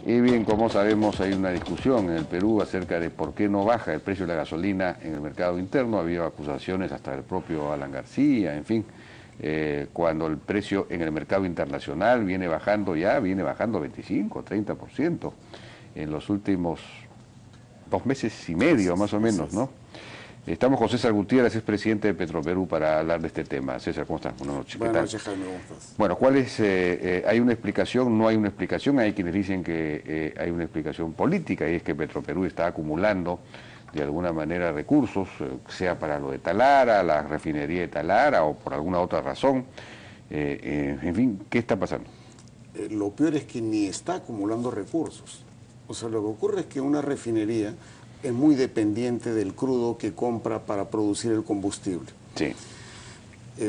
Y bien, como sabemos, hay una discusión en el Perú acerca de por qué no baja el precio de la gasolina en el mercado interno. Ha habido acusaciones hasta del propio Alan García, en fin. Cuando el precio en el mercado internacional viene bajando 25, 30% en los últimos 2 meses y medio, más o menos, ¿no? Estamos con César Gutiérrez, es presidente de Petroperú, para hablar de este tema. César, ¿cómo estás? Buenas noches. Buenas noches, Jaime, ¿cómo estás? Bueno, ¿cuál es? ¿Hay una explicación? ¿No hay una explicación? Hay quienes dicen que hay una explicación política, y es que Petroperú está acumulando de alguna manera recursos, sea para lo de Talara, la refinería de Talara, o por alguna otra razón. En fin, ¿qué está pasando? Lo peor es que ni está acumulando recursos. O sea, lo que ocurre es que una refinería es muy dependiente del crudo que compra para producir el combustible. Sí.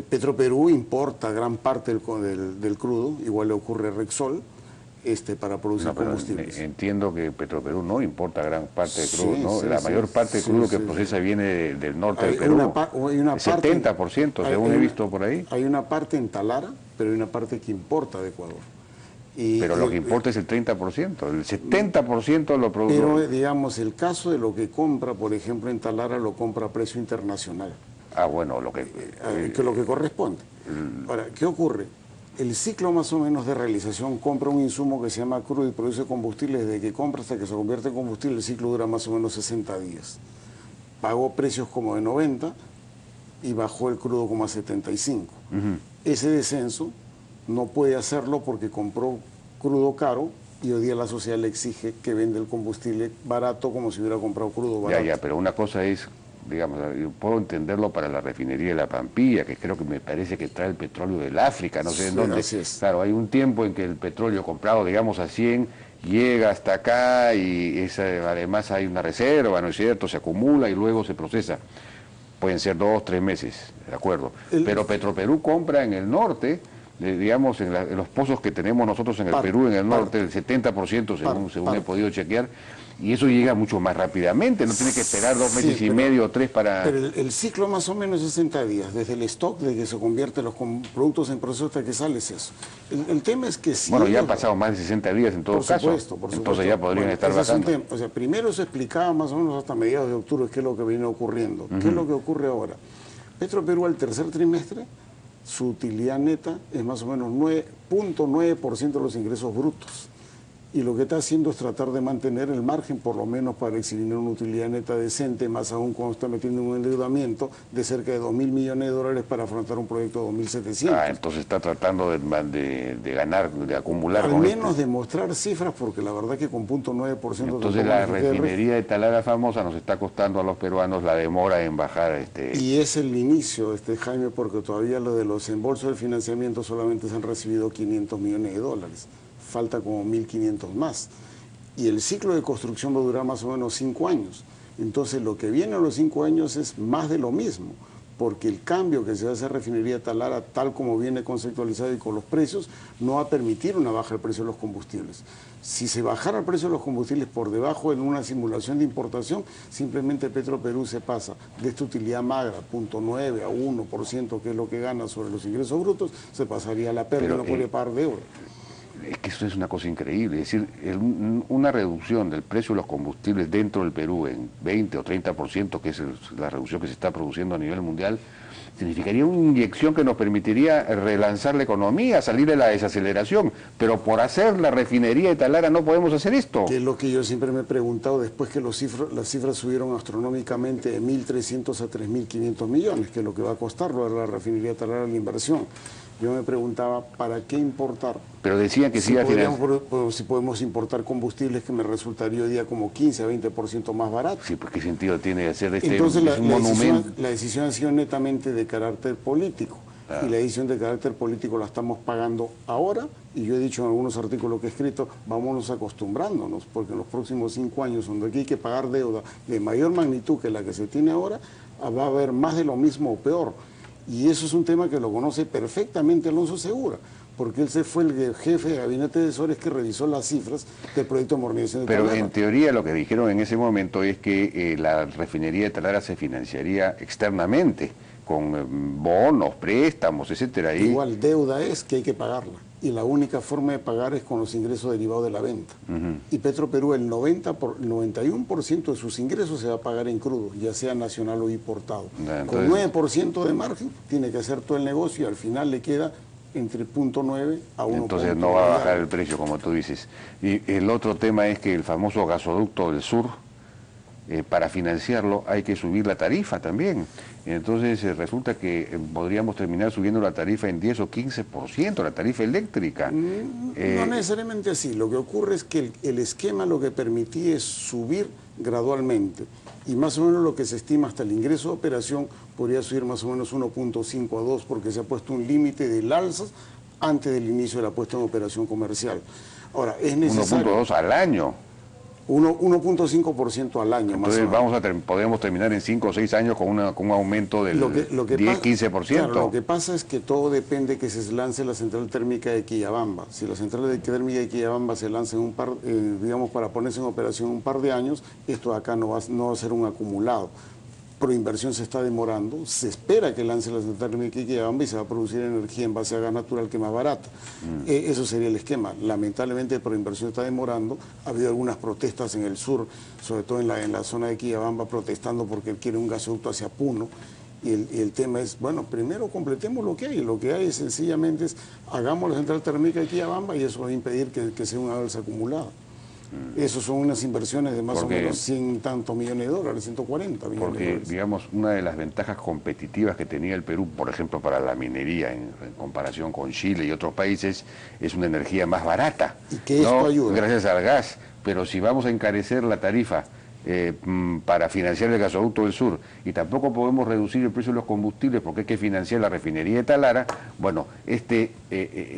Petroperú importa gran parte del crudo, igual le ocurre a Repsol, para producir combustibles. Entiendo que Petroperú no importa gran parte de crudo, Sí, ¿no? sí, La mayor parte del crudo que procesa viene del norte del Perú. Hay una El 70%, según he visto por ahí. Hay una parte en Talara, pero hay una parte que importa de Ecuador. Pero lo que importa es el 30%, el 70% lo produce. Pero, digamos, el caso de lo que compra, por ejemplo, en Talara, lo compra a precio internacional. Ah, bueno, lo que corresponde. Ahora, ¿qué ocurre? El ciclo más o menos de realización, compra un insumo que se llama crudo y produce combustible. Desde que compra hasta que se convierte en combustible, el ciclo dura más o menos 60 días. Pagó precios como de 90 y bajó el crudo como a 75. Ese descenso no puede hacerlo porque compró crudo caro y hoy día la sociedad le exige que venda el combustible barato como si hubiera comprado crudo barato. Ya, pero una cosa es, digamos, yo puedo entenderlo para la refinería de La Pampilla, que creo que me parece que trae el petróleo del África, no sé en dónde. Así es. Claro, hay un tiempo en que el petróleo comprado, digamos, a 100 llega hasta acá y además hay una reserva, ¿no es cierto? Se acumula y luego se procesa. Pueden ser 2, 3 meses, ¿de acuerdo? Pero Petroperú compra en el norte, digamos, en los pozos que tenemos nosotros en el Perú, en el norte, el 70%, según he podido chequear, y eso llega mucho más rápidamente, no tiene que esperar 2 meses y medio o 3 para... Pero el ciclo más o menos es 60 días, desde el stock, de que se convierten los productos en proceso hasta que sale es eso. El tema es que si... Bueno, ya han pasado más de 60 días en todo caso, por supuesto. Entonces ya podrían estar bajando. O sea, primero se explicaba más o menos hasta mediados de octubre qué es lo que viene ocurriendo. ¿Qué es lo que ocurre ahora? Petroperú al tercer trimestre, su utilidad neta es más o menos 9.9% de los ingresos brutos. Y lo que está haciendo es tratar de mantener el margen, por lo menos para exhibir una utilidad neta decente, más aún cuando está metiendo un endeudamiento de cerca de 2.000 millones de dólares para afrontar un proyecto de 2.700. Entonces está tratando de ganar, de acumular. Al menos demostrar cifras, porque la verdad que con 0.9%... Entonces la refinería de Talara famosa nos está costando a los peruanos la demora en bajar. Y es el inicio, Jaime, porque todavía lo de los embolsos de financiamiento solamente se han recibido 500 millones de dólares. Falta como 1.500 más. Y el ciclo de construcción va a durar más o menos 5 años. Entonces lo que viene a los 5 años es más de lo mismo, porque el cambio que se va a hacer refinería Talara, tal como viene conceptualizado y con los precios, no va a permitir una baja del precio de los combustibles. Si se bajara el precio de los combustibles por debajo en una simulación de importación, simplemente Petroperú se pasa de esta utilidad magra, 0.9 a 1%, que es lo que gana sobre los ingresos brutos, se pasaría a la pérdida y no puede pagar deuda. Es que eso es una cosa increíble, es decir, una reducción del precio de los combustibles dentro del Perú en 20 o 30%, que es la reducción que se está produciendo a nivel mundial, significaría una inyección que nos permitiría relanzar la economía, salir de la desaceleración, pero por hacer la refinería de Talara no podemos hacer esto. Que es lo que yo siempre me he preguntado después que las cifras subieron astronómicamente de 1.300 a 3.500 millones, que es lo que va a costar la refinería de Talara, la inversión. Yo me preguntaba, ¿para qué importar? Pero decían que si podemos importar combustibles que me resultaría hoy día como 15 a 20% más barato. Sí, pues ¿qué sentido tiene hacer este Entonces, monumento? La decisión ha sido netamente de carácter político. Y la decisión de carácter político la estamos pagando ahora, y yo he dicho en algunos artículos que he escrito, vámonos acostumbrándonos, porque en los próximos 5 años, donde aquí hay que pagar deuda de mayor magnitud que la que se tiene ahora, va a haber más de lo mismo o peor. Y eso es un tema que lo conoce perfectamente Alonso Segura, porque él fue el jefe de gabinete de asesores que revisó las cifras del proyecto de modernización de Talara. Pero en teoría lo que dijeron en ese momento es que la refinería de Talara se financiaría externamente, bonos, préstamos, etcétera. Igual, deuda es que hay que pagarla. Y la única forma de pagar es con los ingresos derivados de la venta. Y Petroperú, el 91% de sus ingresos se va a pagar en crudo, ya sea nacional o importado. Entonces, con 9% de margen, tiene que hacer todo el negocio y al final le queda entre 0.9 a 1. Entonces no va a bajar el precio, como tú dices. Y el otro tema es que el famoso gasoducto del sur, para financiarlo hay que subir la tarifa también. Entonces resulta que podríamos terminar subiendo la tarifa en 10 o 15%, la tarifa eléctrica. No necesariamente así. Lo que ocurre es que el esquema lo que permitía es subir gradualmente. Y más o menos lo que se estima hasta el ingreso de operación podría subir más o menos 1.5 a 2 porque se ha puesto un límite del alza antes del inicio de la puesta en operación comercial. Ahora, es necesario... 1.2 al año. 1.5% al año. Entonces podemos terminar en 5 o 6 años con un aumento del 10-15%. Claro, lo que pasa es que todo depende que se lance la central térmica de Quillabamba. Si la central térmica de Quillabamba se lanza en digamos, para ponerse en operación un par de años, esto de acá no va a ser un acumulado. Proinversión se está demorando, se espera que lance la central térmica de Quillabamba y se va a producir energía en base a gas natural que es más barata. Eso sería el esquema. Lamentablemente Proinversión está demorando, ha habido algunas protestas en el sur, sobre todo en la zona de Quillabamba, protestando porque él quiere un gasoducto hacia Puno. Y el tema es, bueno, primero completemos lo que hay sencillamente es, hagamos la central térmica de Quillabamba y eso va a impedir que sea una alza acumulada. Esas son unas inversiones de más o menos 100 tantos millones de dólares, 140 millones de dólares. Porque, digamos, una de las ventajas competitivas que tenía el Perú, por ejemplo, para la minería, en comparación con Chile y otros países, es una energía más barata. ¿Y que esto ayuda? Gracias al gas. Pero si vamos a encarecer la tarifa para financiar el gasoducto del sur y tampoco podemos reducir el precio de los combustibles porque hay que financiar la refinería de Talara, bueno, este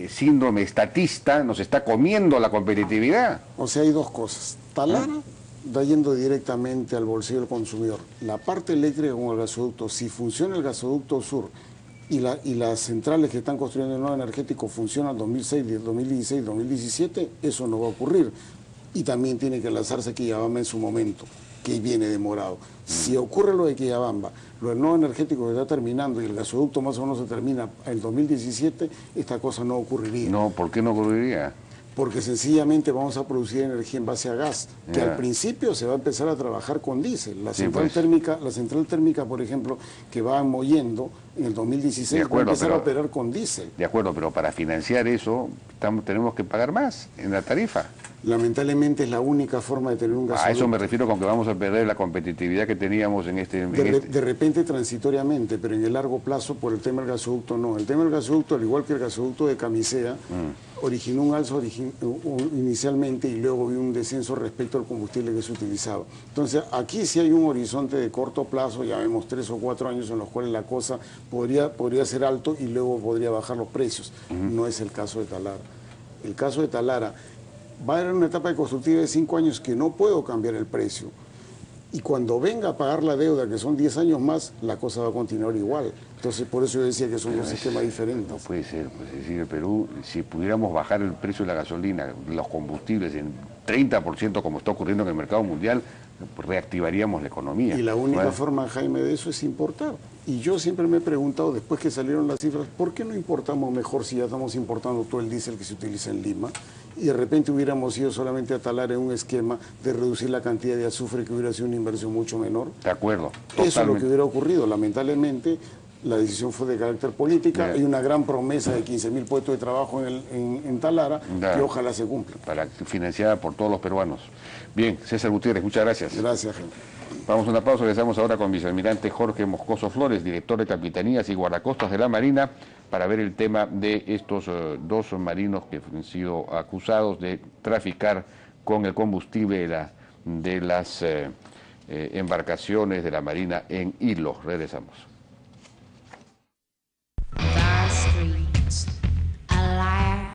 síndrome estatista nos está comiendo la competitividad. O sea, hay dos cosas. Talara está yendo directamente al bolsillo del consumidor. La parte eléctrica con el gasoducto, si funciona el gasoducto sur y las centrales que están construyendo el nuevo energético funcionan 2006, 2016, 2017, eso no va a ocurrir. Y también tiene que lanzarse Quillabamba en su momento, que viene demorado. Si ocurre lo de Quillabamba, lo del nuevo energético que está terminando y el gasoducto más o menos se termina en el 2017, esta cosa no ocurriría. No, ¿por qué no ocurriría? Porque sencillamente vamos a producir energía en base a gas, que al principio se va a empezar a trabajar con diésel. La central térmica, por ejemplo, que va moviendo en el 2016, va a empezar a operar con diésel. De acuerdo, pero para financiar eso tenemos que pagar más en la tarifa. Lamentablemente es la única forma de tener un gasoducto. A eso me refiero con que vamos a perder la competitividad que teníamos en este... De repente transitoriamente, pero en el largo plazo por el tema del gasoducto no. El tema del gasoducto, al igual que el gasoducto de Camisea, originó un alza inicialmente y luego vio un descenso respecto al combustible que se utilizaba. Entonces aquí sí hay un horizonte de corto plazo, ya vemos 3 o 4 años en los cuales la cosa podría ser alto y luego podría bajar los precios. No es el caso de Talara. El caso de Talara va a haber una etapa de constructiva de 5 años que no puedo cambiar el precio. Y cuando venga a pagar la deuda, que son 10 años más, la cosa va a continuar igual. Entonces, por eso yo decía que son dos sistemas diferentes. No puede ser, pues, es decir, el Perú, si pudiéramos bajar el precio de la gasolina, los combustibles en 30%, como está ocurriendo en el mercado mundial, reactivaríamos la economía. Y la única forma, Jaime, de eso es importar. Y yo siempre me he preguntado, después que salieron las cifras, ¿por qué no importamos mejor si ya estamos importando todo el diésel que se utiliza en Lima? Y de repente hubiéramos ido solamente a Talara en un esquema de reducir la cantidad de azufre, que hubiera sido una inversión mucho menor. De acuerdo. Totalmente. Eso es lo que hubiera ocurrido. Lamentablemente, la decisión fue de carácter política. Hay una gran promesa de 15.000 puestos de trabajo en Talara, que ojalá se cumpla. Financiada por todos los peruanos. Bien, César Gutiérrez, muchas gracias. Gracias, gente. Vamos a una pausa, regresamos ahora con vicealmirante Jorge Moscoso Flores, director de Capitanías y Guardacostas de la Marina, para ver el tema de estos 2 marinos que han sido acusados de traficar con el combustible de las embarcaciones de la Marina en Hilo. Regresamos.